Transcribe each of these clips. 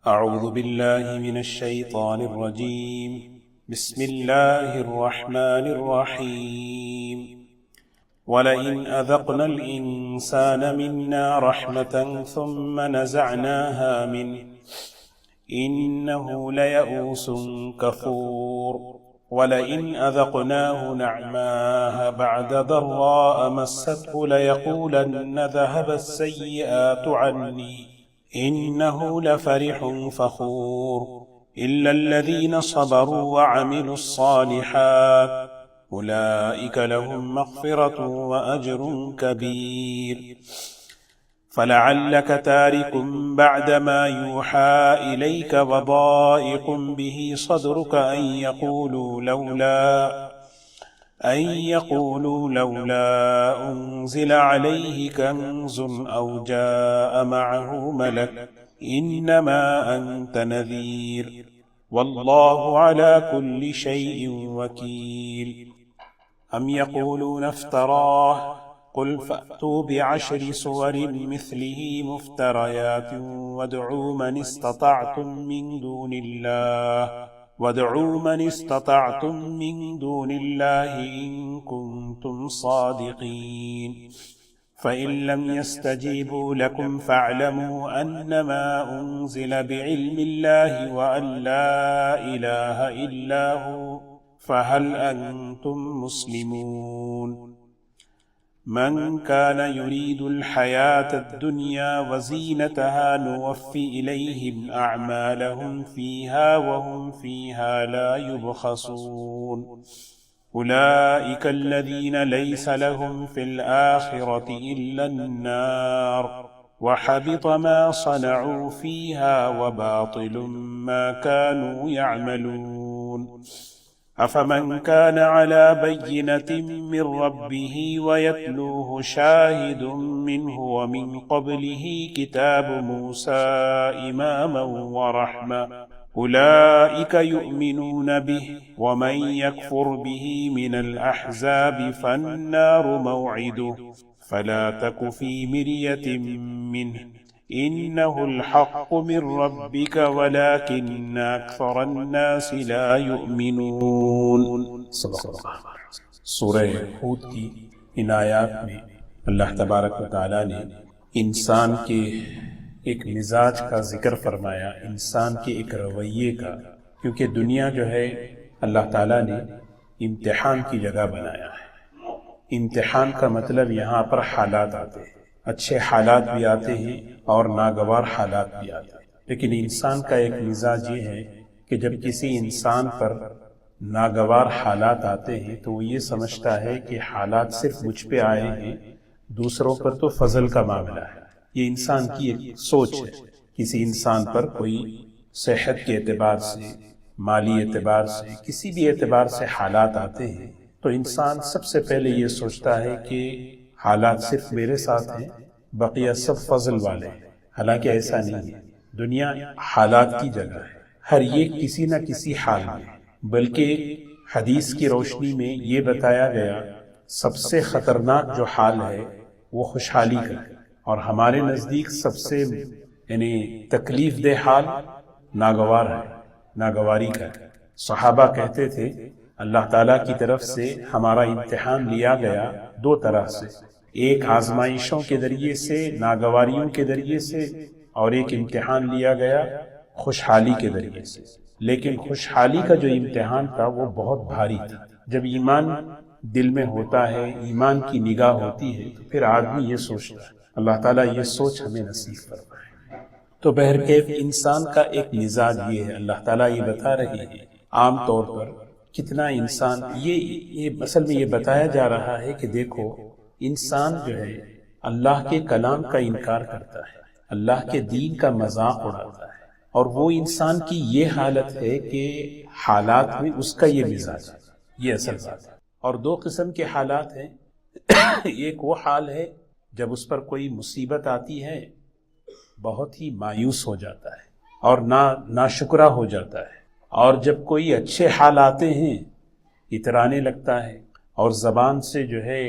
أعوذ بالله من الشيطان الرجيم. بسم الله الرحمن الرحيم. ولئن أذقنا الإنسان منا رحمة ثم نزعناها منه إنه ليئوس كفور. ولئن أذقناه نعماء بعد ضراء مسته ليقولن ذهب السيئات عني إنه لفرح فخور. إلا الذين صبروا وعملوا الصالحات أولئك لهم مغفرة وأجر كبير. فلعلك تارك بعد ما يوحى إليك وضائق به صدرك أن يقولوا لولا أنزل عليه كنز أو جاء معه ملك إنما أنت نذير والله على كل شيء وكيل. أم يقولون افتراه قل فأتوا بعشر سور مثله مفتريات وادعوا من استطعتم من دون الله إن كنتم صادقين. فإن لم يستجيبوا لكم فاعلموا أنما أنزل بعلم الله وأن لا إله إلا هو فهل أنتم مسلمون. من كان يريد الحياة الدنيا وزينتها نوفي إليهم أعمالهم فيها وهم فيها لا يبخسون. أولئك الذين ليس لهم في الآخرة إلا النار وحبط ما صنعوا فيها وباطل ما كانوا يعملون. أفمن كان على بينة من ربه ويتلوه شاهد منه ومن قبله كتاب موسى إماما ورحمة أولئك يؤمنون به ومن يكفر به من الأحزاب فالنار موعده فلا تك في مرية منه إنه الحق من ربك ولكن أكثر الناس لا يؤمنون. سورہ ہود کی ان آیات میں اللہ تبارک و تعالیٰ نے انسان کے ایک مزاج کا ذکر فرمایا، انسان کے ایک رویے کا، کیونکہ دنیا جو ہے اللہ تعالیٰ نے امتحان کی جگہ بنایا ہے۔ امتحان کا مطلب یہاں پر حالات آتے ہیں، اچھے حالات بھی آتے ہیں اور ناگوار حالات بھی آتے ہیں، لیکن انسان کا ایک مزاج یہ ہے کہ جب کسی انسان پر ناگوار حالات آتے ہیں تو وہ یہ سمجھتا ہے کہ حالات صرف مجھ پہ آئے ہیں، دوسروں پر تو فضل کا معاملہ ہے۔ یہ انسان کی ایک سوچ ہے۔ کسی انسان پر کوئی صحت کے اعتبار سے، مالی اعتبار سے، کسی بھی اعتبار سے حالات آتے ہیں تو انسان سب سے پہلے یہ سوچتا ہے کہ حالات صرف میرے ساتھ ہیں، بقیہ سب فضل والے ہیں۔ حالانکہ ایسا نہیں ہے، دنیا حالات کی جگہ ہے، ہر ایک کسی نہ کسی حال میں، بلکہ حدیث کی روشنی میں یہ بتایا گیا سب سے خطرناک جو حال ہے وہ خوشحالی کا ہے، اور ہمارے نزدیک سب سے تکلیف دہ حال ناگوار ہے، ناگواری کا ہے۔ صحابہ کہتے تھے اللہ تعالیٰ کی طرف سے ہمارا امتحان لیا گیا دو طرح سے، ایک آزمائشوں کے ذریعے سے، ناگواریوں کے ذریعے سے، اور ایک امتحان لیا گیا خوشحالی کے ذریعے سے۔ لیکن خوشحالی کا جو امتحان تھا وہ بہت بھاری تھا۔ جب ایمان دل میں ہوتا ہے، ایمان کی نگاہ ہوتی ہے تو پھر آدمی یہ سوچتا ہے۔ اللہ تعالیٰ یہ سوچ ہمیں نصیب فرمائے۔ تو بہرکیف انسان کا ایک مزاج یہ ہے، اللہ تعالیٰ یہ بتا رہے ہیں عام طور پر کتنا انسان یہ اصل میں یہ بتایا جا رہا ہے کہ دیکھو انسان جو ہے اللہ کے کلام کا انکار کرتا ہے، اللہ کے دین کا مذاق اڑاتا ہے، اور وہ انسان کی یہ حالت ہے کہ حالات میں اس کا یہ مزاج ہے، یہ اصل بات ہے۔ اور دو قسم کے حالات ہیں، ایک وہ حال ہے جب اس پر کوئی مصیبت آتی ہے بہت ہی مایوس ہو جاتا ہے اور ناشکرہ ہو جاتا ہے، اور جب کوئی اچھے حال آتے ہیں اترانے لگتا ہے اور زبان سے جو ہے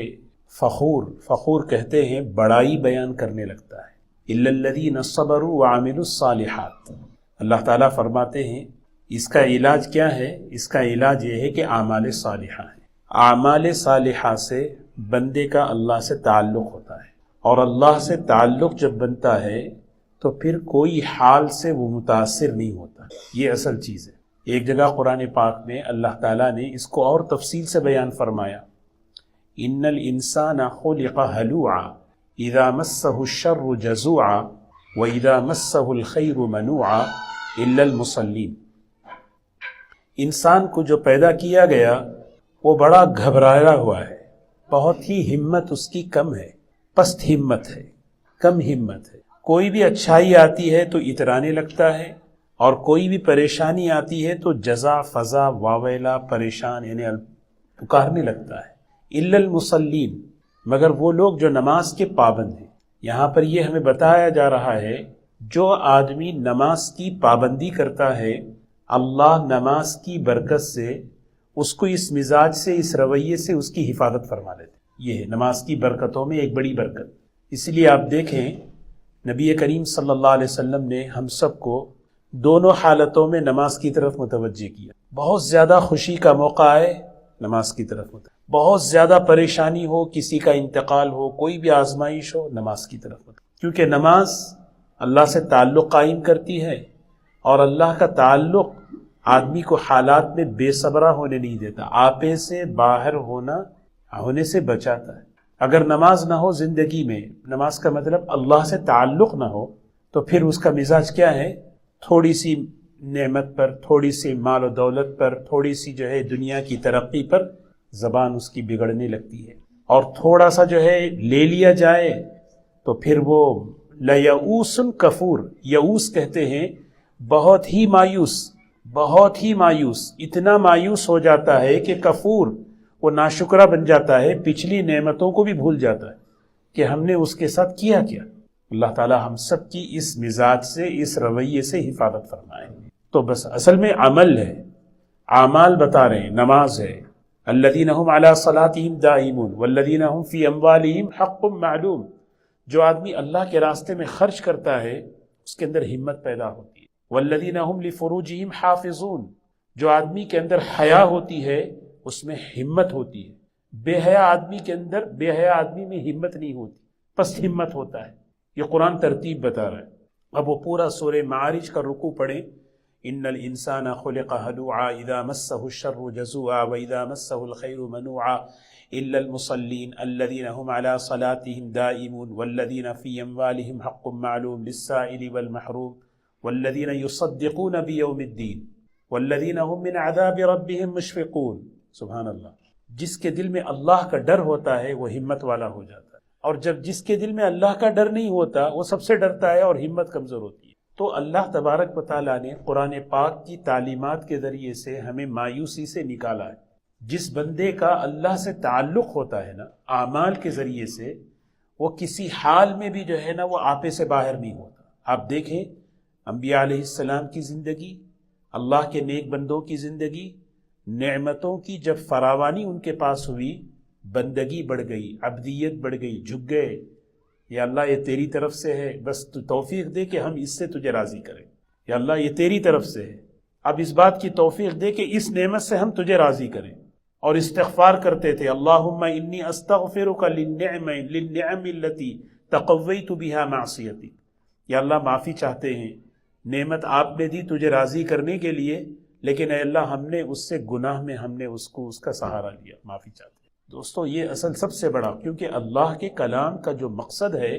فخور کہتے ہیں، بڑائی بیان کرنے لگتا ہے۔ اِلَّا الَّذِينَ صَبَرُوا وَعَمِلُوا الصَّالِحَاتِ، اللہ تعالیٰ فرماتے ہیں اس کا علاج کیا ہے؟ اس کا علاج یہ ہے کہ اعمال صالحہ ہے۔ اعمال صالحہ سے بندے کا اللہ سے تعلق ہوتا ہے، اور اللہ سے تعلق جب بنتا ہے تو پھر کوئی حال سے وہ متاثر نہیں ہوتا۔ یہ اصل چیز ہے۔ ایک جگہ قرآن پاک میں اللہ تعالیٰ نے اس کو اور تفصیل سے بیان فرمایا، ان الانسان خلق ہلوعا اذا مسہ الشر جزوعا واذا مسہ الخیر منوعا الا المصلین۔ انسان کو جو پیدا کیا گیا وہ بڑا گھبرایا ہوا ہے، بہت ہی ہمت اس کی کم ہے، پست ہمت ہے، کم ہمت ہے۔ کوئی بھی اچھائی آتی ہے تو اترانے لگتا ہے، اور کوئی بھی پریشانی آتی ہے تو جزا فضا واویلا پریشان یعنی پکارنے لگتا ہے۔ الا المصلین، مگر وہ لوگ جو نماز کے پابند ہیں۔ یہاں پر یہ ہمیں بتایا جا رہا ہے جو آدمی نماز کی پابندی کرتا ہے، اللہ نماز کی برکت سے اس کو اس مزاج سے، اس رویے سے اس کی حفاظت فرما لیتے۔ یہ ہے نماز کی برکتوں میں ایک بڑی برکت۔ اس لیے آپ دیکھیں نبی کریم صلی اللہ علیہ وسلم نے ہم سب کو دونوں حالتوں میں نماز کی طرف متوجہ کیا۔ بہت زیادہ خوشی کا موقع آئے نماز کی طرف متوجہ، بہت زیادہ پریشانی ہو، کسی کا انتقال ہو، کوئی بھی آزمائش ہو، نماز کی طرف متوجہ، کیونکہ نماز اللہ سے تعلق قائم کرتی ہے، اور اللہ کا تعلق آدمی کو حالات میں بے صبرا ہونے نہیں دیتا، آپے سے باہر ہونے سے بچاتا ہے۔ اگر نماز نہ ہو زندگی میں، نماز کا مطلب اللہ سے تعلق نہ ہو، تو پھر اس کا مزاج کیا ہے؟ تھوڑی سی نعمت پر، تھوڑی سی مال و دولت پر، تھوڑی سی جو ہے دنیا کی ترقی پر زبان اس کی بگڑنے لگتی ہے، اور تھوڑا سا جو ہے لے لیا جائے تو پھر وہ لیئوس کفور، یئوس کہتے ہیں بہت ہی مایوس، بہت ہی مایوس، اتنا مایوس ہو جاتا ہے کہ کفور، وہ ناشکرا بن جاتا ہے، پچھلی نعمتوں کو بھی بھول جاتا ہے کہ ہم نے اس کے ساتھ کیا کیا۔ اللہ تعالی ہم سب کی اس مزاج سے، اس رویے سے حفاظت فرمائے۔ تو بس اصل میں عمل ہے، اعمال بتا رہے ہیں، نماز ہے۔ الذین هم علی صلاتهم دائمون والذین هم فی اموالهم حق معلوم۔ جو آدمی اللہ کے راستے میں خرچ کرتا ہے اس کے اندر ہمت پیدا ہوتی ہے۔ والذین هم لفروجهم حافظون، جو آدمی کے اندر حیا ہوتی ہے اس میں ہمت ہوتی ہے۔ بے حیا آدمی کے اندر، بے حیا آدمی میں ہمت نہیں ہوتی، پست ہمت ہوتا ہے۔ یہ قرآن ترتیب بتا رہا ہے۔ اب وہ پورا سورہ معارج کا رکوع پڑھیں، ان الانسان خلق ہلوعا اذا مسہ الشر جزوعا واذا مسہ الخیر منوعا الا المصلین الذین هم علی صلاتهم دائمون والذین فی اموالهم حق معلوم للسائل والمحروم والذین یصدقون بیوم الدین والذین هم من عذاب ربهم مشفقون۔ سبحان اللہ۔ جس کے دل میں اللہ کا ڈر ہوتا ہے وہ ہمت والا ہو جاتا ہے، اور جب جس کے دل میں اللہ کا ڈر نہیں ہوتا وہ سب سے ڈرتا ہے اور ہمت کمزور ہوتی ہے۔ تو اللہ تبارک و تعالیٰ نے قرآن پاک کی تعلیمات کے ذریعے سے ہمیں مایوسی سے نکالا ہے۔ جس بندے کا اللہ سے تعلق ہوتا ہے نا اعمال کے ذریعے سے، وہ کسی حال میں بھی جو ہے نا وہ آپے سے باہر نہیں ہوتا۔ آپ دیکھیں انبیاء علیہ السلام کی زندگی، اللہ کے نیک بندوں کی زندگی، نعمتوں کی جب فراوانی ان کے پاس ہوئی، بندگی بڑھ گئی، عبدیت بڑھ گئی، جھک گئے، یا اللہ یہ تیری طرف سے ہے، بس تو توفیق دے کہ ہم اس سے تجھے راضی کریں، یا اللہ یہ تیری طرف سے ہے، اب اس بات کی توفیق دے کہ اس نعمت سے ہم تجھے راضی کریں۔ اور استغفار کرتے تھے، اللہم انی استغفرک للنعم التي تقویت بها معصیتی، یا اللہ معافی چاہتے ہیں، نعمت آپ نے دی تجھے راضی کرنے کے لیے، لیکن اے اللہ ہم نے اس سے گناہ میں ہم نے اس کا سہارا لیا، معافی چاہتے ہیں۔ دوستو یہ اصل سب سے بڑا، کیونکہ اللہ کے کلام کا جو مقصد ہے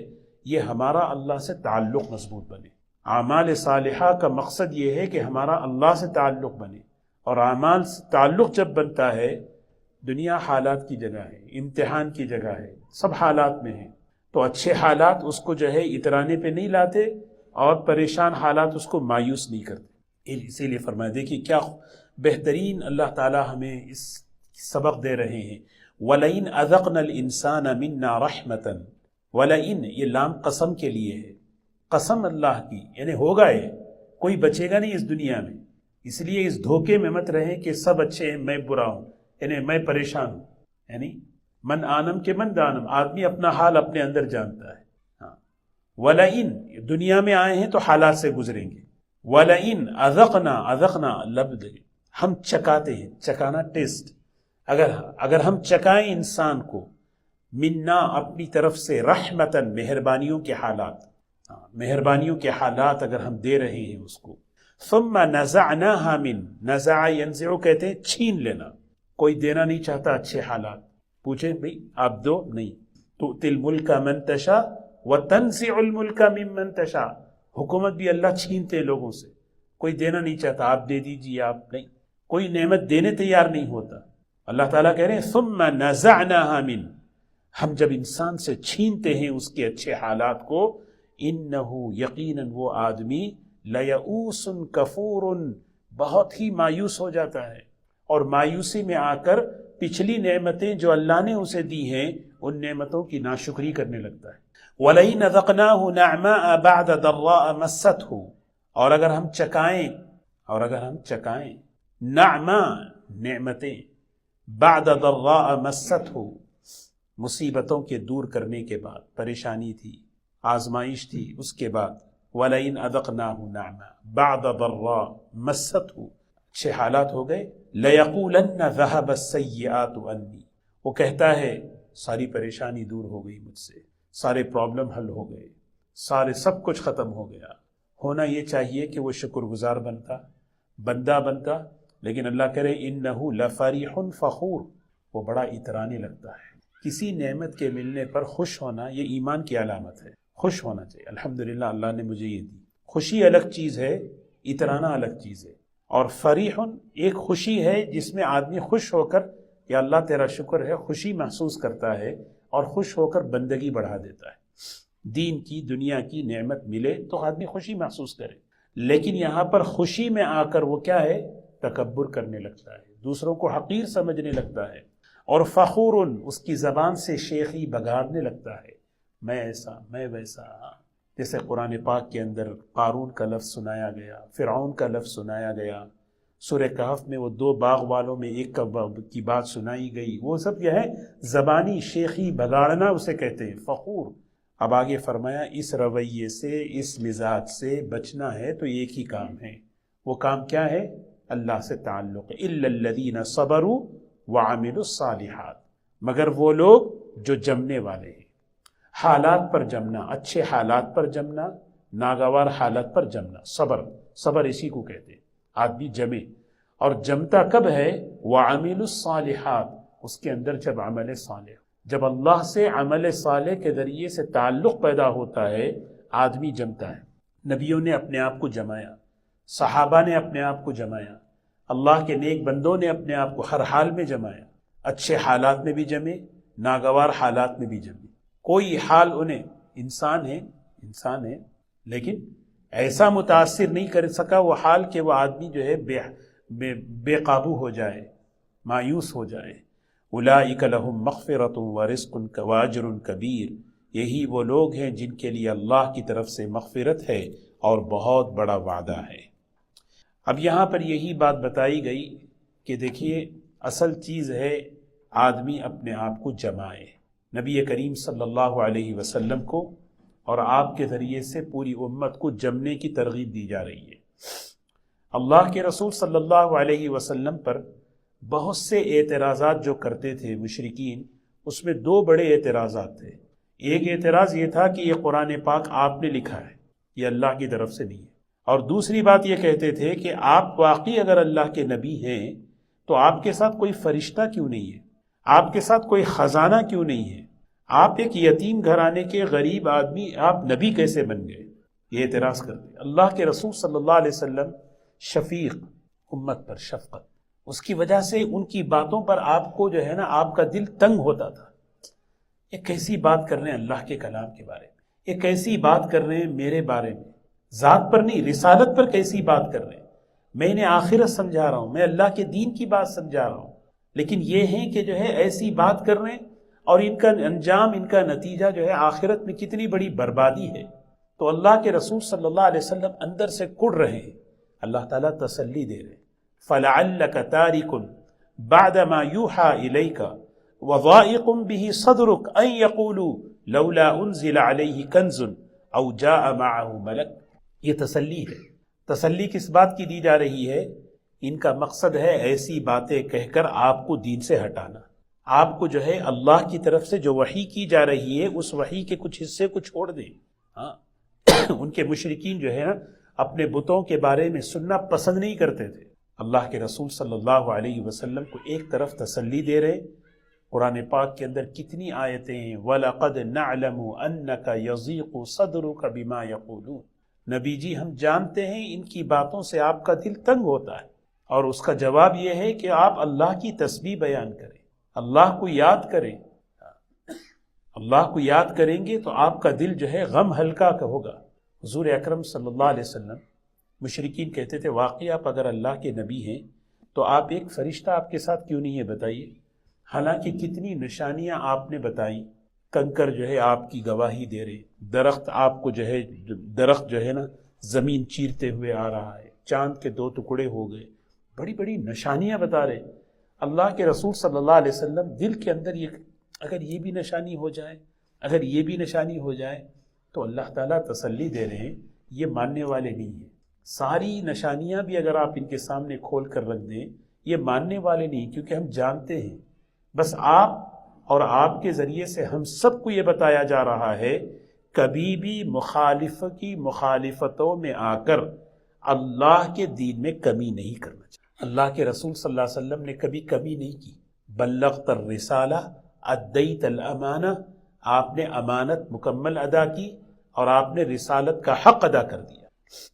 یہ ہمارا اللہ سے تعلق مضبوط بنے۔ اعمال صالحہ کا مقصد یہ ہے کہ ہمارا اللہ سے تعلق بنے، اور اعمال سے تعلق جب بنتا ہے، دنیا حالات کی جگہ ہے، امتحان کی جگہ ہے، سب حالات میں ہیں، تو اچھے حالات اس کو جو ہے اترانے پہ نہیں لاتے، اور پریشان حالات اس کو مایوس نہیں کرتے۔ اسی لیے فرمایا، دیکھیے کیا بہترین اللہ تعالی ہمیں اس سبق دے رہے ہیں، وَلَئِنْ أَذَقْنَا الْإِنسَانَ مِنَّا رَحْمَةً، وَلَئِنْ یہ لام قسم کے لیے ہے، قسم اللہ کی، یعنی ہوگا، یہ کوئی بچے گا نہیں اس دنیا میں۔ اس لیے اس دھوکے میں مت رہیں کہ سب اچھے ہیں میں برا ہوں، یعنی میں پریشان ہوں، یعنی من آنم کے من دانم، آدمی اپنا حال اپنے اندر جانتا ہے۔ ہاں، وَلَئِنْ دنیا میں آئے ہیں تو حالات سے گزریں گے، وَلَئِنْ اذقنا لفظ ہم چکاتے ہیں، چکانا ٹیسٹ، اگر ہم چکائیں انسان کو، منا اپنی طرف سے، رحمتاً مہربانیوں کے حالات، مہربانیوں کے حالات اگر ہم دے رہے ہیں اس کو، ثم نزعناها من، نزع ينزع کہتے ہیں چھین لینا، کوئی دینا نہیں چاہتا اچھے حالات، پوچھیں بھئی آپ دو، نہیں، تؤتی الملک من تشاء وتنزع الملک ممن تشاء، حکومت بھی اللہ چھینتے ہیں لوگوں سے، کوئی دینا نہیں چاہتا، آپ دے دیجیے، آپ نہیں، کوئی نعمت دینے تیار نہیں ہوتا، اللہ تعالیٰ کہہ رہے ہیں ثم نزعناها من، ہم جب انسان سے چھینتے ہیں اس کے اچھے حالات کو، انہو یقیناً وہ آدمی لیئوس کفور، بہت ہی مایوس ہو جاتا ہے، اور مایوسی میں آ کر پچھلی نعمتیں جو اللہ نے اسے دی ہیں ان نعمتوں کی ناشکری کرنے لگتا ہے۔ وَلَئِنْ أَذَقْنَاهُ نَعْمَاءَ بَعْدَ ضَرَّاءَ مَسَّتْهُ، اور اگر ہم چکائیں نعماء نعمتیں، بعد ضراء مستہ مصیبتوں کے دور کرنے کے بعد، پریشانی تھی، آزمائش تھی، اس کے بعد وَلَئِنْ أَذَقْنَاهُ نَعْمًا بَعْدَ ضَرَّاء مَسَّتْهُ، اچھے حالات ہو گئے، لَيَقُولَنَّ ذَهَبَ السَّيِّئَاتُ عَنِّي، وہ کہتا ہے ساری پریشانی دور ہو گئی مجھ سے، سارے پرابلم حل ہو گئے، سب کچھ ختم ہو گیا۔ ہونا یہ چاہیے کہ وہ شکر گزار بندہ بنتا، لیکن اللہ کرے انہو لفریح فخور، وہ بڑا اترانے لگتا ہے۔ کسی نعمت کے ملنے پر خوش ہونا یہ ایمان کی علامت ہے، خوش ہونا چاہیے، الحمدللہ اللہ نے مجھے یہ دی۔ خوشی الگ چیز ہے، اترانا الگ چیز ہے، اور فریح ایک خوشی ہے جس میں آدمی خوش ہو کر یا اللہ تیرا شکر ہے، خوشی محسوس کرتا ہے اور خوش ہو کر بندگی بڑھا دیتا ہے۔ دین کی دنیا کی نعمت ملے تو آدمی خوشی محسوس کرے، لیکن یہاں پر خوشی میں آ کر وہ کیا ہے، تکبر کرنے لگتا ہے، دوسروں کو حقیر سمجھنے لگتا ہے، اور فخور اس کی زبان سے شیخی بگاڑنے لگتا ہے، میں ایسا میں ویسا۔ جیسے قرآن پاک کے اندر قارون کا لفظ سنایا گیا، فرعون کا لفظ سنایا گیا، سورہ کہف میں وہ دو باغ والوں میں ایک کی بات سنائی گئی، وہ سب یہ ہے زبانی شیخی بگاڑنا اسے کہتے ہیں فخور۔ اب آگے فرمایا اس رویے سے، اس مزاج سے بچنا ہے تو ایک ہی کام ہے، وہ کام کیا ہے، اللہ سے تعلق، الا الذین صبروا وعملوا الصالحات، مگر وہ لوگ جو جمنے والے ہیں، حالات پر جمنا، اچھے حالات پر جمنا، ناگوار حالت پر جمنا، صبر اسی کو کہتے ہیں، آدمی جمے، اور جمتا کب ہے، وعملوا الصالحات، اس کے اندر جب عمل صالح، جب اللہ سے عمل صالح کے ذریعے سے تعلق پیدا ہوتا ہے آدمی جمتا ہے۔ نبیوں نے اپنے آپ کو جمایا، صحابہ نے اپنے آپ کو جمایا، اللہ کے نیک بندوں نے اپنے آپ کو ہر حال میں جمایا، اچھے حالات میں بھی جمے، ناگوار حالات میں بھی جمے، کوئی حال انہیں، انسان ہے لیکن ایسا متاثر نہیں کر سکا وہ حال کہ وہ آدمی جو ہے بے قابو ہو جائے، مایوس ہو جائے۔ اولئک لہم مغفرۃ ورزق واجر کبیر، یہی وہ لوگ ہیں جن کے لیے اللہ کی طرف سے مغفرت ہے اور بہت بڑا وعدہ ہے۔ اب یہاں پر یہی بات بتائی گئی کہ دیکھیے اصل چیز ہے آدمی اپنے آپ کو جمائے، نبی کریم صلی اللہ علیہ وسلم کو اور آپ کے ذریعے سے پوری امت کو جمنے کی ترغیب دی جا رہی ہے۔ اللہ کے رسول صلی اللہ علیہ وسلم پر بہت سے اعتراضات جو کرتے تھے مشرکین، اس میں دو بڑے اعتراضات تھے۔ ایک اعتراض یہ تھا کہ یہ قرآن پاک آپ نے لکھا ہے، یہ اللہ کی طرف سے نہیں ہے، اور دوسری بات یہ کہتے تھے کہ آپ واقعی اگر اللہ کے نبی ہیں تو آپ کے ساتھ کوئی فرشتہ کیوں نہیں ہے، آپ کے ساتھ کوئی خزانہ کیوں نہیں ہے، آپ ایک یتیم گھرانے کے غریب آدمی، آپ نبی کیسے بن گئے، یہ اعتراض کرتے۔ اللہ کے رسول صلی اللہ علیہ وسلم شفیق، امت پر شفقت، اس کی وجہ سے ان کی باتوں پر آپ کو جو ہے نا آپ کا دل تنگ ہوتا تھا۔ یہ کیسی بات کر رہے ہیں اللہ کے کلام کے بارے میں، یہ کیسی بات کر رہے ہیں میرے بارے میں، ذات پر نہیں رسالت پر کیسی بات کر رہے ہیں، میں انہیں آخرت سمجھا رہا ہوں، میں اللہ کے دین کی بات سمجھا رہا ہوں، لیکن یہ ہیں کہ جو ہے ایسی بات کر رہے ہیں اور ان کا انجام، ان کا نتیجہ جو ہے آخرت میں کتنی بڑی بربادی ہے۔ تو اللہ کے رسول صلی اللہ علیہ وسلم اندر سے کڑ رہے ہیں، اللہ تعالیٰ تسلی دے رہے ہیں، فَلَعَلَّكَ تَارِكٌ بَعْدَ مَا يُوحَى إِلَيْكَ وَضَائِقٌ بِهِ صَدْرُكَ أَن يَقُولُوا لَوْلَا أُنزِلَ عَلَيْهِ كَنزٌ أَوْ جَاءَ مَعَهُ مَلَكٌ، یہ تسلی ہے۔ تسلی کس بات کی دی جا رہی ہے؟ ان کا مقصد ہے ایسی باتیں کہہ کر آپ کو دین سے ہٹانا، آپ کو جو ہے اللہ کی طرف سے جو وحی کی جا رہی ہے اس وحی کے کچھ حصے کو چھوڑ دیں۔ ہاں ان کے مشرکین جو ہے نا اپنے بتوں کے بارے میں سننا پسند نہیں کرتے تھے۔ اللہ کے رسول صلی اللہ علیہ وسلم کو ایک طرف تسلی دے رہے، قرآن پاک کے اندر کتنی آیتیں ہیں، وَلَقَدْ نَعْلَمُ أَنَّكَ يَضِيقُ صَدْرُكَ بِمَا يَقُولُونَ، نبی جی ہم جانتے ہیں ان کی باتوں سے آپ کا دل تنگ ہوتا ہے، اور اس کا جواب یہ ہے کہ آپ اللہ کی تسبیح بیان کریں، اللہ کو یاد کریں۔ اللہ کو یاد کریں گے تو آپ کا دل جو ہے غم ہلکا ہوگا۔ حضور اکرم صلی اللہ علیہ وسلم، مشرکین کہتے تھے واقعی آپ اگر اللہ کے نبی ہیں تو آپ ایک فرشتہ آپ کے ساتھ کیوں نہیں ہے بتائیے، حالانکہ کتنی نشانیاں آپ نے بتائیں، کنکر جو ہے آپ کی گواہی دے رہے، درخت آپ کو جو ہے درخت جو ہے نا زمین چیرتے ہوئے آ رہا ہے، چاند کے 2 ٹکڑے ہو گئے، بڑی بڑی نشانیاں بتا رہے۔ اللہ کے رسول صلی اللہ علیہ وسلم دل کے اندر اگر یہ بھی نشانی ہو جائے، اگر یہ بھی نشانی ہو جائے تو اللہ تعالیٰ تسلی دے رہے ہیں یہ ماننے والے نہیں ہیں۔ ساری نشانیاں بھی اگر آپ ان کے سامنے کھول کر رکھ دیں یہ ماننے والے نہیں، کیونکہ ہم جانتے ہیں، بس آپ اور آپ کے ذریعے سے ہم سب کو یہ بتایا جا رہا ہے کبھی بھی مخالف کی مخالفتوں میں آ کر اللہ کے دین میں کمی نہیں کرنا چاہیے۔ اللہ کے رسول صلی اللہ علیہ وسلم نے کبھی کمی نہیں کی۔ بلغت الرسالہ ادیت الامانہ، آپ نے امانت مکمل ادا کی اور آپ نے رسالت کا حق ادا کر دیا،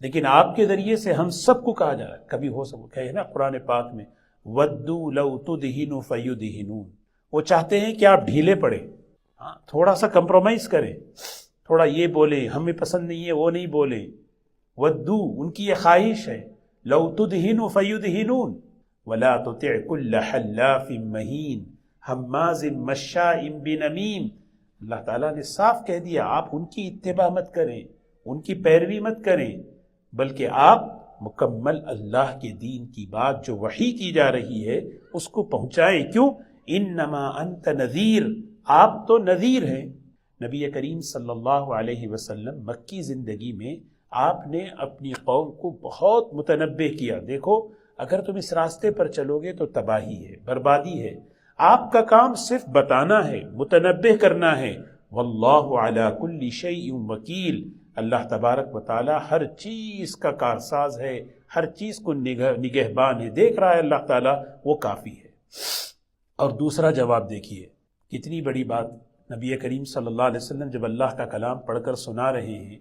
لیکن آپ کے ذریعے سے ہم سب کو کہا جا رہا ہے، کبھی ہو سکتا ہے نا قرآن پاک میں وَدُّوا لَوْ تُدْهِنُ فَيُدْهِنُونَ، وہ چاہتے ہیں کہ آپ ڈھیلے پڑے، تھوڑا سا کمپرومائز کریں، تھوڑا یہ بولیں ہمیں پسند نہیں ہے وہ نہیں بولیں۔ وَدُّوا، ان کی یہ خواہش ہے، لَوْ تُدْهِنُ فَيُدْهِنُونَ وَلَا تُطِعْ كُلَّ حَلَّافٍ مَّهِينٍ ہَمَّازٍ مَّشَّاءٍ بِنَمِيمٍ۔ اللہ تعالیٰ نے صاف کہہ دیا آپ ان کی اتباع مت کریں، ان کی پیروی مت کریں، بلکہ آپ مکمل اللہ کے دین کی بات جو وحی کی جا رہی ہے اس کو پہنچائیں۔ کیوں؟ انما انت نذیر، آپ تو نذیر ہیں۔ نبی کریم صلی اللہ علیہ وسلم مکی زندگی میں آپ نے اپنی قوم کو بہت متنبہ کیا، دیکھو اگر تم اس راستے پر چلو گے تو تباہی ہے، بربادی ہے، آپ کا کام صرف بتانا ہے، متنبہ کرنا ہے۔ واللہ علی کل شیء وکیل، اللہ تبارک و تعالی ہر چیز کا کارساز ہے، ہر چیز کو نگہبان ہے، دیکھ رہا ہے اللہ تعالیٰ، وہ کافی ہے۔ اور دوسرا جواب دیکھیے کتنی بڑی بات، نبی کریم صلی اللہ علیہ وسلم جب اللہ کا کلام پڑھ کر سنا رہے ہیں،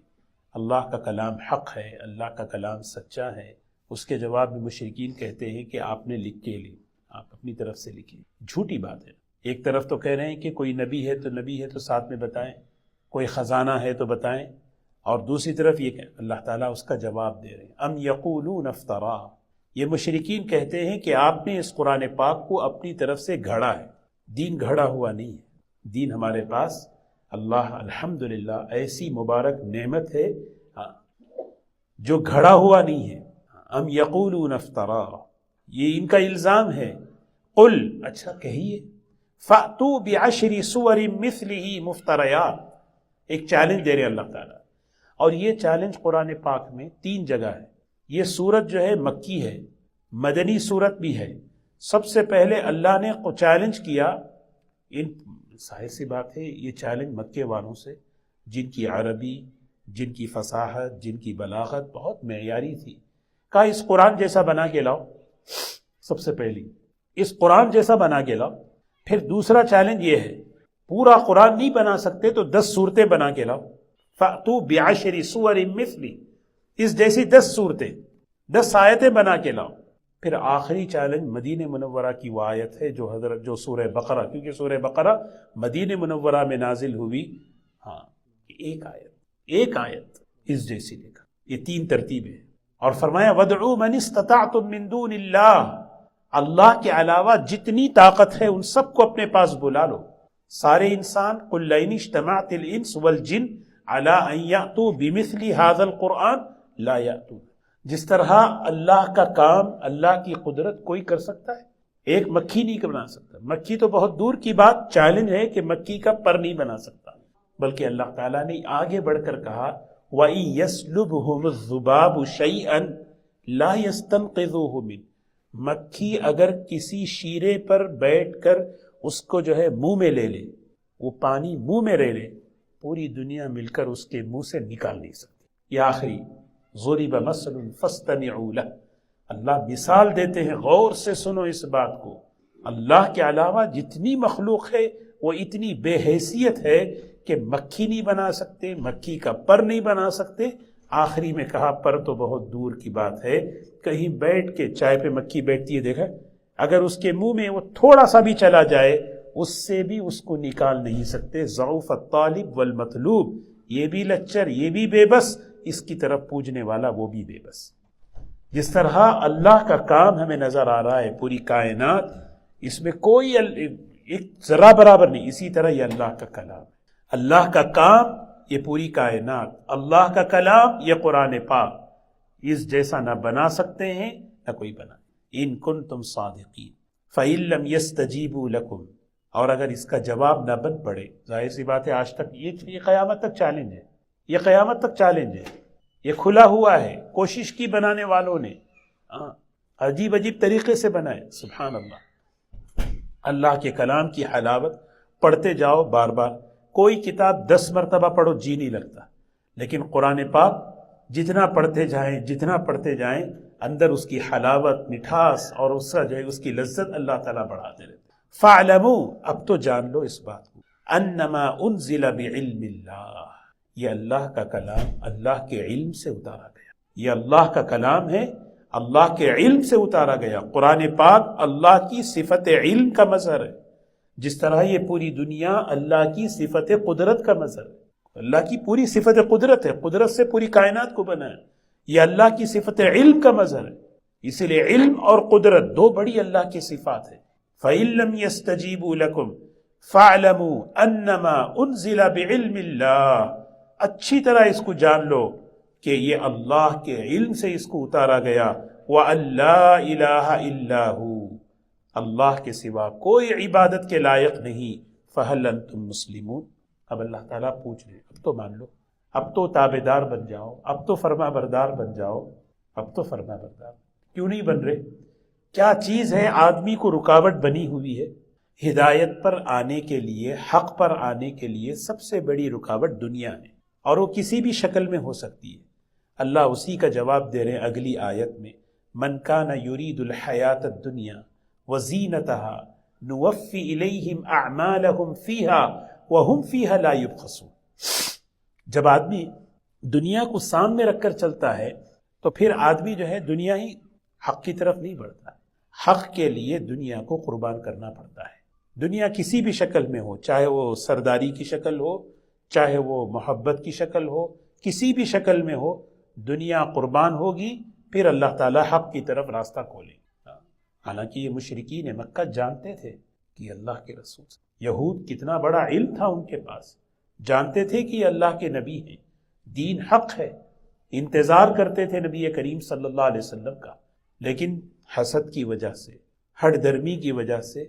اللہ کا کلام حق ہے، اللہ کا کلام سچا ہے، اس کے جواب میں مشرکین کہتے ہیں کہ آپ نے لکھ کے لی، آپ اپنی طرف سے لکھیں۔ جھوٹی بات ہے، ایک طرف تو کہہ رہے ہیں کہ کوئی نبی ہے تو ساتھ میں بتائیں، کوئی خزانہ ہے تو بتائیں، اور دوسری طرف یہ کہ اللہ تعالیٰ اس کا جواب دے رہے ہیں۔ ام یقولون افترا، یہ مشرکین کہتے ہیں کہ آپ نے اس قرآن پاک کو اپنی طرف سے گھڑا ہے، دین گھڑا ہوا نہیں ہے، دین ہمارے پاس اللہ الحمدللہ ایسی مبارک نعمت ہے جو گھڑا ہوا نہیں ہے۔ ام یقولون افترا، یہ ان کا الزام ہے۔ قل، اچھا کہیے، فَأْتُوا بِعَشْرِ سُوَرٍ مِثْلِهِ مُفْتَرَيَاتٍ، ایک چیلنج دے رہے اللہ تعالیٰ، اور یہ چیلنج قرآن پاک میں 3 جگہ ہے۔ یہ سورت جو ہے مکی ہے، مدنی سورت بھی ہے۔ سب سے پہلے اللہ نے چیلنج کیا، ظاہر سی بات ہے یہ چیلنج مکے والوں سے، جن کی عربی، جن کی فصاحت، جن کی بلاغت بہت معیاری تھی، کہا اس قرآن جیسا بنا کے لاؤ، سب سے پہلی اس قرآن جیسا بنا کے لاؤ۔ پھر دوسرا چیلنج یہ ہے پورا قرآن نہیں بنا سکتے تو 10 صورتیں بنا کے لاؤ، فَأْتُوا بِعَشْرِ سُوَرٍ مِثْلِهِ، اس جیسی 10 صورتیں، 10 آیتیں بنا کے لاؤ۔ پھر آخری چیلنج مدینہ منورہ کی وہ آیت ہے جو سورہ بقرہ، کیونکہ سورہ بقرہ مدینہ منورہ میں نازل ہوئی، ایک آیت اس جیسی لکھا۔ یہ 3 ترتیبیں، اور فرمایا وَادْعُوا مَنِ اسْتَطَعْتُم مِّن دُونِ اللَّهِ، اللہ کے علاوہ جتنی طاقت ہے ان سب کو اپنے پاس بلا لو، سارے انسان، قُل لَئِنِ اجْتَمَعَتِ الْإِنسُ وَالْجِنُّ عَلَىٰ أَن يَأْتُوا بِمِثْلِ هَٰذَا الْقُرْآنِ لَا يَأْتُونَ، جس طرح اللہ کا کام، اللہ کی قدرت کوئی کر سکتا ہے، ایک مکھی نہیں بنا سکتا، مکھی تو بہت دور کی بات، چیلنج ہے کہ مکھی کا پر نہیں بنا سکتا، بلکہ اللہ تعالیٰ نے آگے بڑھ کر کہا وَإِن يَسْلُبْهُمُ الذُّبَابُ شَيْئًا لَا يَسْتَنْقِذُوهُ مِنْهُ، مکھی اگر کسی شیرے پر بیٹھ کر اس کو جو ہے منہ میں لے لے، وہ پانی منہ میں لے لے، پوری دنیا مل کر اس کے منہ سے نکال نہیں سکتی۔ یہ آخری ضُرِبَ مَثَلٌ فَاسْتَمِعُوا لَهُ، اللہ مثال دیتے ہیں، غور سے سنو اس بات کو۔ اللہ کے علاوہ جتنی مخلوق ہے وہ اتنی بے حیثیت ہے کہ مکھی نہیں بنا سکتے، مکھی کا پر نہیں بنا سکتے۔ آخری میں کہا پر تو بہت دور کی بات ہے، کہیں بیٹھ کے چائے پہ مکھی بیٹھتی ہے دیکھا، اگر اس کے منہ میں وہ تھوڑا سا بھی چلا جائے اس سے بھی اس کو نکال نہیں سکتے۔ ضعف الطالب والمطلوب، یہ بھی لچر، یہ بھی بے بس، اس کی طرف پوجنے والا وہ بھی بے بس۔ جس طرح اللہ کا کام ہمیں نظر آ رہا ہے، پوری کائنات، اس میں کوئی ایک ذرا برابر نہیں، اسی طرح یہ اللہ کا کلام ہے۔ اللہ کا کام یہ پوری کائنات، اللہ کا کلام یہ قرآن پاک، اس جیسا نہ بنا سکتے ہیں نہ کوئی بنا۔ ان کنتم صادقین فإن لم يستجیبوا لکم، اور اگر اس کا جواب نہ بن پڑے، ظاہر سی بات ہے آج تک یہ قیامت تک چیلنج ہے، یہ قیامت تک چیلنج ہے، یہ کھلا ہوا ہے، کوشش کی بنانے والوں نے، عجیب عجیب طریقے سے بنائے، سبحان اللہ۔ اللہ کے کلام کی حلاوت پڑھتے جاؤ بار بار، کوئی کتاب 10 مرتبہ پڑھو جی نہیں لگتا، لیکن قرآن پاک جتنا پڑھتے جائیں جتنا پڑھتے جائیں اندر اس کی حلاوت، مٹھاس اور اس کا جو ہے اس کی لذت اللہ تعالیٰ بڑھاتے رہتے۔ فَاعْلَمُوا، اب تو جان لو اس بات کو، انما انزل بعلم اللہ، یہ اللہ کا کلام اللہ کے علم سے اتارا گیا، یہ اللہ کا کلام ہے، اللہ کے علم سے اتارا گیا۔ قرآن پاک اللہ کی صفت علم کا مظہر ہے، جس طرح یہ پوری دنیا اللہ کی صفت قدرت کا مظہر ہے۔ اللہ کی پوری صفت قدرت ہے، قدرت سے پوری کائنات کو بنایا، یہ اللہ کی صفت علم کا مظہر ہے۔ اسی لیے علم اور قدرت دو بڑی اللہ کی صفات ہیں۔ فَإِن لَّمْ يَسْتَجِيبُوا لَكُمْ فَاعْلَمُوا أَنَّمَا أُنزِلَ بِعِلْمِ اللَّهِ، اچھی طرح اس کو جان لو کہ یہ اللہ کے علم سے اس کو اتارا گیا۔ وَأَن لَّا إِلَٰهَ إِلَّا هُوَ، اللہ کے سوا کوئی عبادت کے لائق نہیں۔ فَهَلْ أَنْتُمْ مُسْلِمُونَ، اب اللہ تعالیٰ پوچھ رہے اب تو مان لو، اب تو تابع دار بن جاؤ، اب تو فرما بردار بن جاؤ، اب تو فرما بردار کیوں نہیں بن رہے؟ کیا چیز ہے آدمی کو رکاوٹ بنی ہوئی ہے؟ ہدایت پر آنے کے لیے، حق پر آنے کے لیے سب سے بڑی رکاوٹ دنیا ہے، اور وہ کسی بھی شکل میں ہو سکتی ہے۔ اللہ اسی کا جواب دے رہے ہیں اگلی آیت میں، من کان یرید الحیات الدنیا وزینتها نوفی الیہم اعمالہم فیہا وہم فیہا لا یبخسون۔ جب آدمی دنیا کو سامنے رکھ کر چلتا ہے تو پھر آدمی جو ہے دنیا ہی حق کی طرف نہیں بڑھتا، حق کے لیے دنیا کو قربان کرنا پڑتا ہے۔ دنیا کسی بھی شکل میں ہو، چاہے وہ سرداری کی شکل ہو، چاہے وہ محبت کی شکل ہو، کسی بھی شکل میں ہو، دنیا قربان ہوگی، پھر اللہ تعالیٰ حق کی طرف راستہ کھولے گا۔ حالانکہ یہ مشرکین مکہ جانتے تھے کہ اللہ کے رسول، یہود کتنا بڑا علم تھا ان کے پاس، جانتے تھے کہ یہ اللہ کے نبی ہیں، دین حق ہے، انتظار کرتے تھے نبی کریم صلی اللہ علیہ وسلم کا، لیکن حسد کی وجہ سے، ہٹ درمی کی وجہ سے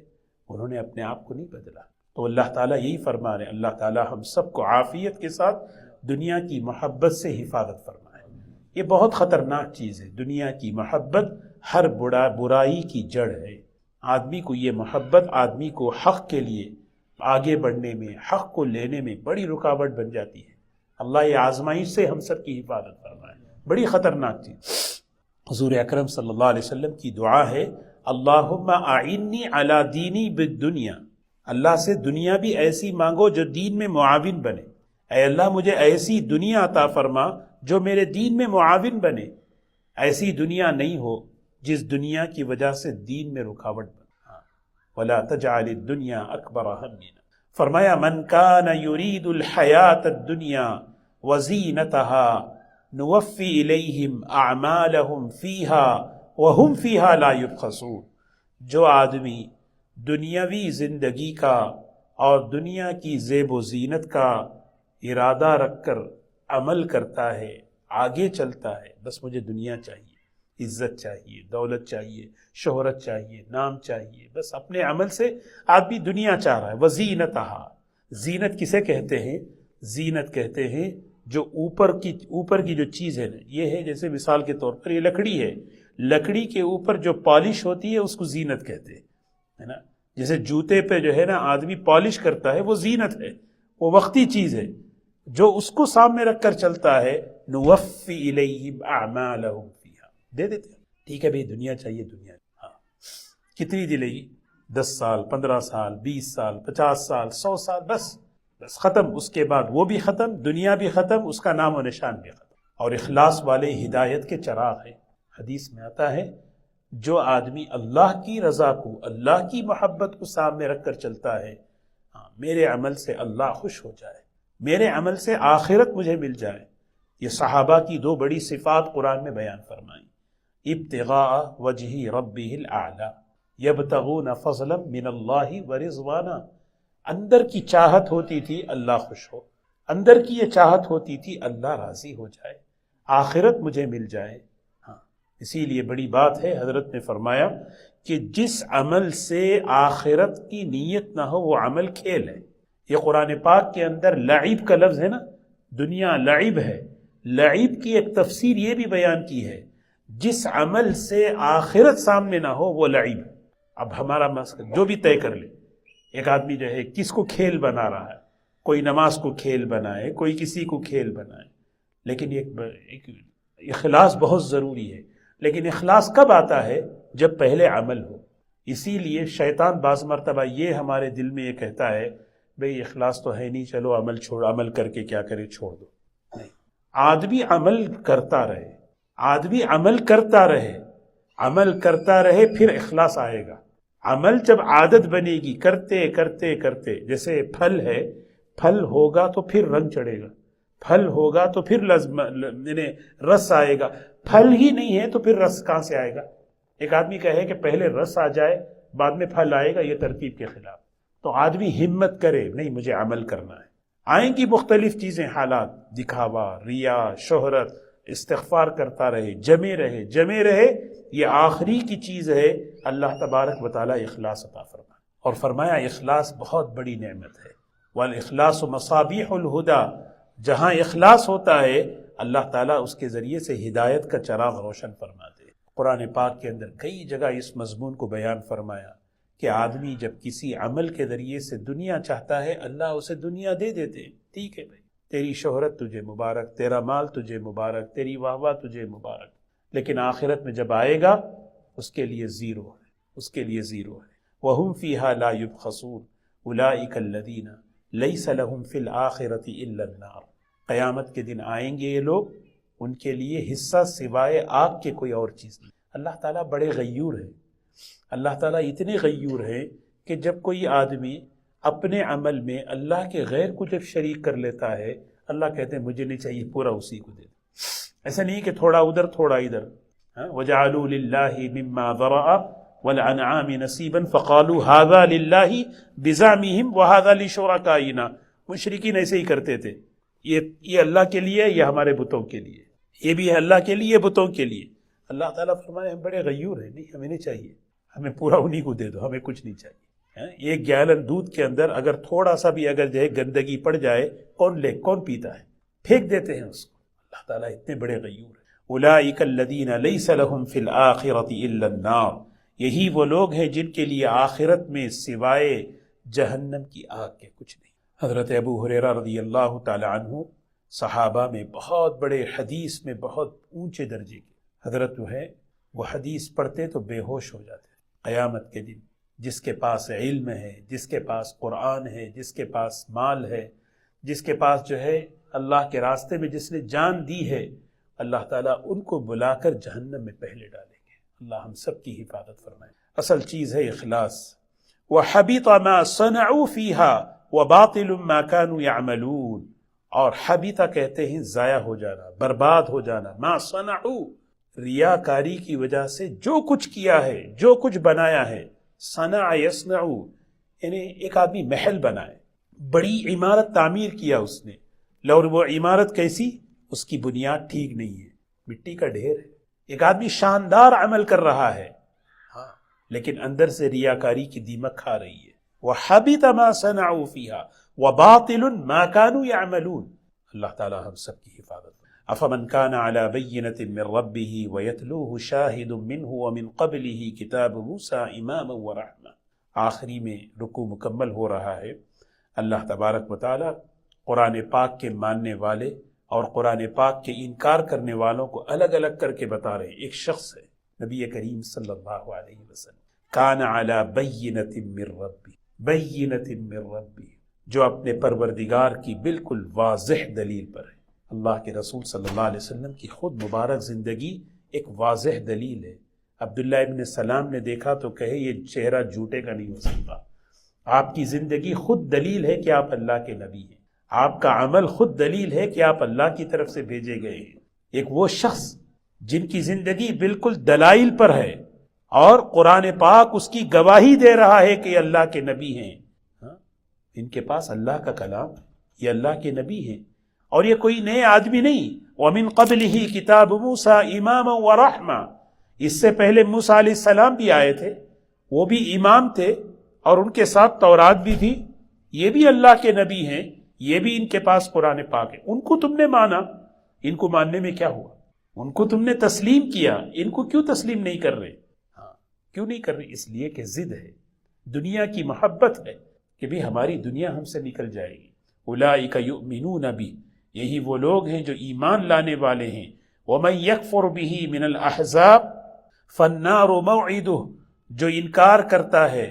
انہوں نے اپنے آپ کو نہیں بدلا۔ تو اللہ تعالیٰ یہی فرما رہے ہیں، اللہ تعالیٰ ہم سب کو عافیت کے ساتھ دنیا کی محبت سے حفاظت فرمائے۔ یہ بہت خطرناک چیز ہے، دنیا کی محبت ہر برائی کی جڑ ہے۔ آدمی کو یہ محبت آدمی کو حق کے لیے آگے بڑھنے میں، حق کو لینے میں بڑی رکاوٹ بن جاتی ہے۔ اللہ یہ آزمائش سے ہم سب کی حفاظت فرمائے، بڑی خطرناک چیز۔ حضور اکرم صلی اللہ علیہ وسلم کی دعا ہے، اللہم اعنی علی دینی بالدنیا، اللہ سے دنیا بھی ایسی مانگو جو دین میں معاون بنے۔ اے اللہ مجھے ایسی دنیا عطا فرما جو میرے دین میں معاون بنے، ایسی دنیا نہیں ہو جس دنیا کی وجہ سے دین میں رکاوٹ بنے۔ ولا تجعل الدنیا اکبر ہمنا، فرمایا من کان یرید الحیات الدنیا وزینتها نوفی الیہم اعمالہم فیہا وہم فیہا لا یبخسون، جو آدمی دنیاوی زندگی کا اور دنیا کی زیب و زینت کا ارادہ رکھ کر عمل کرتا ہے، آگے چلتا ہے، بس مجھے دنیا چاہیے، عزت چاہیے، دولت چاہیے، شہرت چاہیے، نام چاہیے، بس اپنے عمل سے آدمی دنیا چاہ رہا ہے۔ وزینتہا، زینت کسے کہتے ہیں؟ زینت کہتے ہیں جو اوپر کی جو چیز ہے نا، یہ ہے جیسے مثال کے طور پر یہ لکڑی ہے، لکڑی کے اوپر جو پالش ہوتی ہے اس کو زینت کہتے ہیں، ہے نا. جیسے جوتے پہ جو ہے نا آدمی پالش کرتا ہے، وہ زینت ہے، وہ وقتی چیز ہے. جو اس کو سامنے رکھ کر چلتا ہے نوفی الیہم اعمالہم فیہا، دے دیتے ہیں. ٹھیک ہے بھئی دنیا چاہیے، دنیا ہاں کتنی دلے گی؟ 10 سال، 15 سال، 20 سال، 50 سال، 100 سال، بس ختم. اس کے بعد وہ بھی ختم، دنیا بھی ختم، اس کا نام و نشان بھی ختم. اور اخلاص والے ہدایت کے چراغ ہیں. حدیث میں آتا ہے جو آدمی اللہ کی رضا کو، اللہ کی محبت کو سامنے رکھ کر چلتا ہے، میرے عمل سے اللہ خوش ہو جائے، میرے عمل سے آخرت مجھے مل جائے. یہ صحابہ کی 2 بڑی صفات قرآن میں بیان فرمائیں. ابتغاء وجہ ربہ الاعلی یبتغون فضلا من اللہ ورضوانا. اندر کی چاہت ہوتی تھی اللہ خوش ہو، اندر کی یہ چاہت ہوتی تھی اللہ راضی ہو جائے، آخرت مجھے مل جائے. ہاں اسی لیے بڑی بات ہے، حضرت نے فرمایا کہ جس عمل سے آخرت کی نیت نہ ہو وہ عمل کھیل ہے. یہ قرآن پاک کے اندر لعب کا لفظ ہے نا، دنیا لعب ہے. لعب کی ایک تفسیر یہ بھی بیان کی ہے، جس عمل سے آخرت سامنے نہ ہو وہ لعب. اب ہمارا مسئلہ جو بھی طے کر لے، ایک آدمی جو ہے کس کو کھیل بنا رہا ہے، کوئی نماز کو کھیل بنائے، کوئی کسی کو کھیل بنائے، لیکن ایک اخلاص بہت ضروری ہے. لیکن اخلاص کب آتا ہے؟ جب پہلے عمل ہو. اسی لیے شیطان بعض مرتبہ یہ ہمارے دل میں یہ کہتا ہے بھئی اخلاص تو ہے نہیں، چلو عمل کر کے کیا کرے، چھوڑ دو. نہیں، آدمی عمل کرتا رہے، آدمی عمل کرتا رہے، عمل کرتا رہے، پھر اخلاص آئے گا. عمل جب عادت بنے گی، کرتے کرتے کرتے، جیسے پھل ہے، پھل ہوگا تو پھر رنگ چڑھے گا، پھل ہوگا تو پھر رس آئے گا. پھل ہی نہیں ہے تو پھر رس کہاں سے آئے گا؟ ایک آدمی کہے کہ پہلے رس آ جائے بعد میں پھل آئے گا، یہ ترتیب کے خلاف. تو آدمی ہمت کرے، نہیں مجھے عمل کرنا ہے. آئیں گی مختلف چیزیں، حالات، دکھاوا، ریا، شہرت، استغفار کرتا رہے، جمے رہے. یہ آخری کی چیز ہے، اللہ تبارک و تعالی اخلاص عطا فرمائے. اور فرمایا اخلاص بہت بڑی نعمت ہے. والاخلاص مصابیح الہدی، جہاں اخلاص ہوتا ہے اللہ تعالیٰ اس کے ذریعے سے ہدایت کا چراغ روشن فرماتے. قرآن پاک کے اندر کئی جگہ اس مضمون کو بیان فرمایا کہ آدمی جب کسی عمل کے ذریعے سے دنیا چاہتا ہے، اللہ اسے دنیا دے دیتے. ٹھیک ہے بھائی، تیری شہرت تجھے مبارک، تیرا مال تجھے مبارک، تیری واہ واہ تجھے مبارک، لیکن آخرت میں جب آئے گا اس کے لیے زیرو ہے، اس کے لیے زیرو ہے. وَهُمْ فِيهَا لَا يُبْخَسُونَ أُولَٰئِكَ الَّذِينَ لَيْسَ لَهُمْ فِي الْآخِرَةِ إِلَّا النَّارُ. قیامت کے دن آئیں گے یہ لوگ، ان کے لیے حصہ سوائے آگ کے کوئی اور چیز نہیں. اللہ تعالیٰ بڑے غیور ہیں، اللہ تعالیٰ اتنے غیور ہیں کہ جب کوئی آدمی اپنے عمل میں اللہ کے غیر کو جب شریک کر لیتا ہے، اللہ کہتے ہیں مجھے نہیں چاہیے، پورا اسی کو دے دو. ایسا نہیں کہ تھوڑا ادھر تھوڑا ادھر. وَجَعَلُوا لِلَّهِ مِمَّا ذَرَأَ وَالْأَنْعَامِ نَصِيبًا فَقَالُوا هَذَا لِلَّهِ بِزَعْمِهِمْ وَهَذَا لِشُرَكَائِنَا. مشرکین ایسے ہی کرتے تھے، یہ اللہ کے لیے، یہ ہمارے بتوں کے لیے، یہ بھی ہے اللہ کے لیے، بتوں کے لیے. اللہ تعالیٰ فرمائے ہم بڑے غیور ہیں، نہیں ہمیں نہیں چاہیے، ہمیں پورا انہی کو دے دو، ہمیں کچھ نہیں چاہیے. ایک گیلن دودھ کے اندر اگر تھوڑا سا بھی اگر جو ہے گندگی پڑ جائے، کون پیتا ہے؟ پھینک دیتے ہیں اس کو. اللہ تعالیٰ اتنے بڑے غیور ہیں. اولئک الذین لیس لہم فی الآخرۃ الا النار. یہی وہ لوگ ہیں جن کے لیے آخرت میں سوائے جہنم کی آگ کے کچھ نہیں. حضرت ابو ہریرہ رضی اللہ تعالی عنہ صحابہ میں بہت بڑے، حدیث میں بہت اونچے درجے کے حضرت جو ہے، وہ حدیث پڑھتے تو بے ہوش ہو جاتے. قیامت کے دن جس کے پاس علم ہے، جس کے پاس قرآن ہے، جس کے پاس مال ہے، جس کے پاس جو ہے اللہ کے راستے میں جس نے جان دی ہے، اللہ تعالیٰ ان کو بلا کر جہنم میں پہلے ڈالیں گے. اللہ ہم سب کی حفاظت فرمائے. اصل چیز ہے اخلاص. وَحَبِطَ مَا صَنَعُوا فِيهَا وَبَاطِلٌ مَا كَانُوا يَعْمَلُونَ. اور حبیطہ کہتے ہیں ضائع ہو جانا، برباد ہو جانا. ما صنعوا، ریاکاری کی وجہ سے جو کچھ کیا ہے، جو کچھ بنایا ہے. صنع یصنع، یعنی ایک آدمی محل بنائے، بڑی عمارت تعمیر کیا اس نے، اور وہ عمارت کیسی؟ اس کی بنیاد ٹھیک نہیں ہے، مٹی کا ڈھیر ہے. ایک آدمی شاندار عمل کر رہا ہے، ہاں، لیکن اندر سے ریاکاری کی دیمک کھا رہی ہے. وَحَبِطَ مَا صَنَعُوا فِيهَا وَبَاطِلٌ مَا كَانُوا يَعْمَلُونَ. اللہ تعالی ہم سب کی حفاظت کرے۔ افمن کان علی بینۃ من ربہ ویتلوہ شاہد منہ ومن قبلہ کتاب موسیٰ اماما ورحمہ۔ آخری میں رکوع مکمل ہو رہا ہے۔ اللہ تبارک و تعالی قرآن پاک کے ماننے والے اور قرآن پاک کے انکار کرنے والوں کو الگ الگ کر کے بتا رہے ہیں۔ ایک شخص ہے نبی کریم صلی اللہ علیہ وسلم، کان علی بینۃ من ربی، بینۃ من ربی، جو اپنے پروردگار کی بالکل واضح دلیل پر ہے۔ اللہ کے رسول صلی اللہ علیہ وسلم کی خود مبارک زندگی ایک واضح دلیل ہے۔ عبداللہ ابن سلام نے دیکھا تو کہے یہ چہرہ جھوٹے کا نہیں ہو سکتا۔ آپ کی زندگی خود دلیل ہے کہ آپ اللہ کے نبی ہیں، آپ کا عمل خود دلیل ہے کہ آپ اللہ کی طرف سے بھیجے گئے ہیں۔ ایک وہ شخص جن کی زندگی بالکل دلائل پر ہے اور قرآن پاک اس کی گواہی دے رہا ہے کہ یہ اللہ کے نبی ہیں، ان کے پاس اللہ کا کلام ہے، یہ اللہ کے نبی ہیں، اور یہ کوئی نئے آدمی نہیں۔ وَمِن قَبْلِهِ کتاب موسیٰ اماما ورحمہ، اس سے پہلے موسیٰ علیہ السلام بھی آئے تھے، وہ بھی امام تھے اور ان کے ساتھ تورات بھی تھی، یہ بھی اللہ کے نبی ہیں، یہ بھی ان کے پاس قرآن پاک ہے۔ ان کو تم نے مانا، ان کو ماننے میں کیا ہوا؟ ان کو تم نے تسلیم کیا، ان کو کیوں تسلیم نہیں کر رہے؟ کیوں نہیں کر رہے؟ اس لیے کہ ضد ہے، دنیا کی محبت ہے کہ بھی ہماری دنیا ہم سے نکل جائے گی۔ اولئک یؤمنون بی، یہی وہ لوگ ہیں جو ایمان لانے والے ہیں۔ ومن یکفر بہ من الاحزاب فالنار موعدہ، جو انکار کرتا ہے،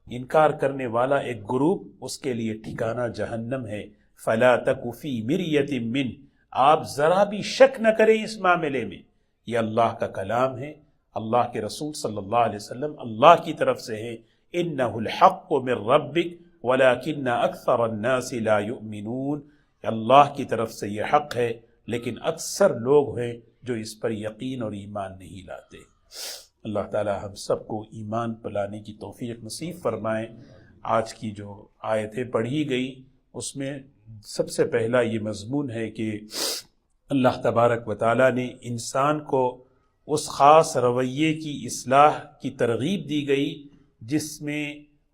انکار کرنے والا ایک گروپ، اس کے لیے ٹھکانہ جہنم ہے۔ فلا تک فی مریۃ من، آپ ذرا بھی شک نہ کریں اس معاملے میں، یہ اللہ کا کلام ہے، اللہ کے رسول صلی اللہ علیہ وسلم اللہ کی طرف سے ہے۔ انہ الحق من ربک ولکن اکثر الناس لا یؤمنون، اللہ کی طرف سے یہ حق ہے لیکن اکثر لوگ ہیں جو اس پر یقین اور ایمان نہیں لاتے۔ اللہ تعالی ہم سب کو ایمان پلانے کی توفیق نصیب فرمائے۔ آج کی جو آیتیں پڑھی گئی اس میں سب سے پہلا یہ مضمون ہے کہ اللہ تبارک و تعالی نے انسان کو اس خاص رویے کی اصلاح کی ترغیب دی گئی جس میں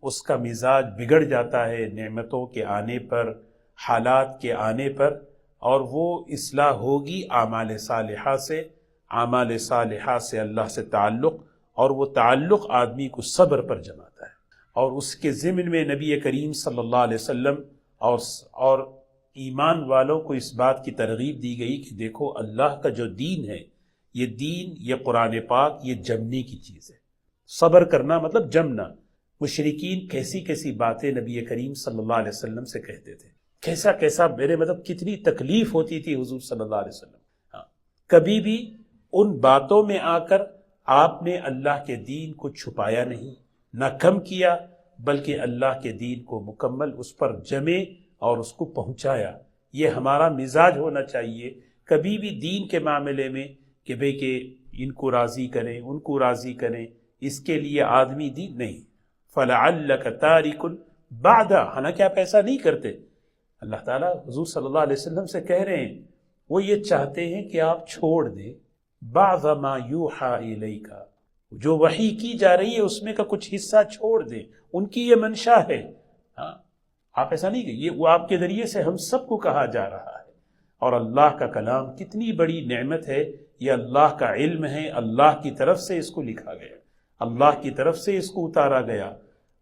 اس کا مزاج بگڑ جاتا ہے نعمتوں کے آنے پر، حالات کے آنے پر، اور وہ اصلاح ہوگی اعمال صالحہ سے۔ اعمال صالحہ سے اللہ سے تعلق، اور وہ تعلق آدمی کو صبر پر جماتا ہے، اور اس کے ضمن میں نبی کریم صلی اللہ علیہ وسلم اور ایمان والوں کو اس بات کی ترغیب دی گئی کہ دیکھو اللہ کا جو دین ہے، یہ دین، یہ قرآن پاک، یہ جمنے کی چیز ہے۔ صبر کرنا مطلب جمنا۔ مشرکین کیسی کیسی باتیں نبی کریم صلی اللہ علیہ وسلم سے کہتے تھے، کیسا کیسا میرے مطلب کتنی تکلیف ہوتی تھی حضور صلی اللہ علیہ وسلم۔ کبھی بھی ان باتوں میں آ کر آپ نے اللہ کے دین کو چھپایا نہیں، نہ کم کیا، بلکہ اللہ کے دین کو مکمل اس پر جمے اور اس کو پہنچایا۔ یہ ہمارا مزاج ہونا چاہیے کبھی بھی دین کے معاملے میں کہ بھئی کہ ان کو راضی کریں، ان کو راضی کریں، اس کے لیے آدمی دین نہیں۔ فَلَعَلَّكَ تَارِكٌ بَعْدَ، حالانکہ آپ ایسا نہیں کرتے۔ اللہ تعالیٰ حضور صلی اللہ علیہ وسلم سے کہہ رہے ہیں، وہ یہ چاہتے ہیں کہ آپ چھوڑ دیں بعض ما یوحیٰ الیک، جو وحی کی جا رہی ہے اس میں کا کچھ حصہ چھوڑ دیں، ان کی یہ منشا ہے۔ آپ ایسا نہیں کہ یہ وہ آپ کے ذریعے سے ہم سب کو کہا جا رہا ہے، اور اللہ کا کلام کتنی بڑی نعمت ہے، یہ اللہ کا علم ہے، اللہ کی طرف سے اس کو لکھا گیا، اللہ کی طرف سے اس کو اتارا گیا،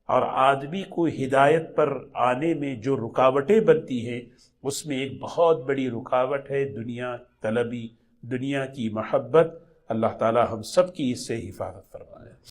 اور آدمی کو ہدایت پر آنے میں جو رکاوٹیں بنتی ہیں اس میں ایک بہت بڑی رکاوٹ ہے دنیا طلبی، دنیا کی محبت۔ اللہ تعالی ہم سب کی اس سے حفاظت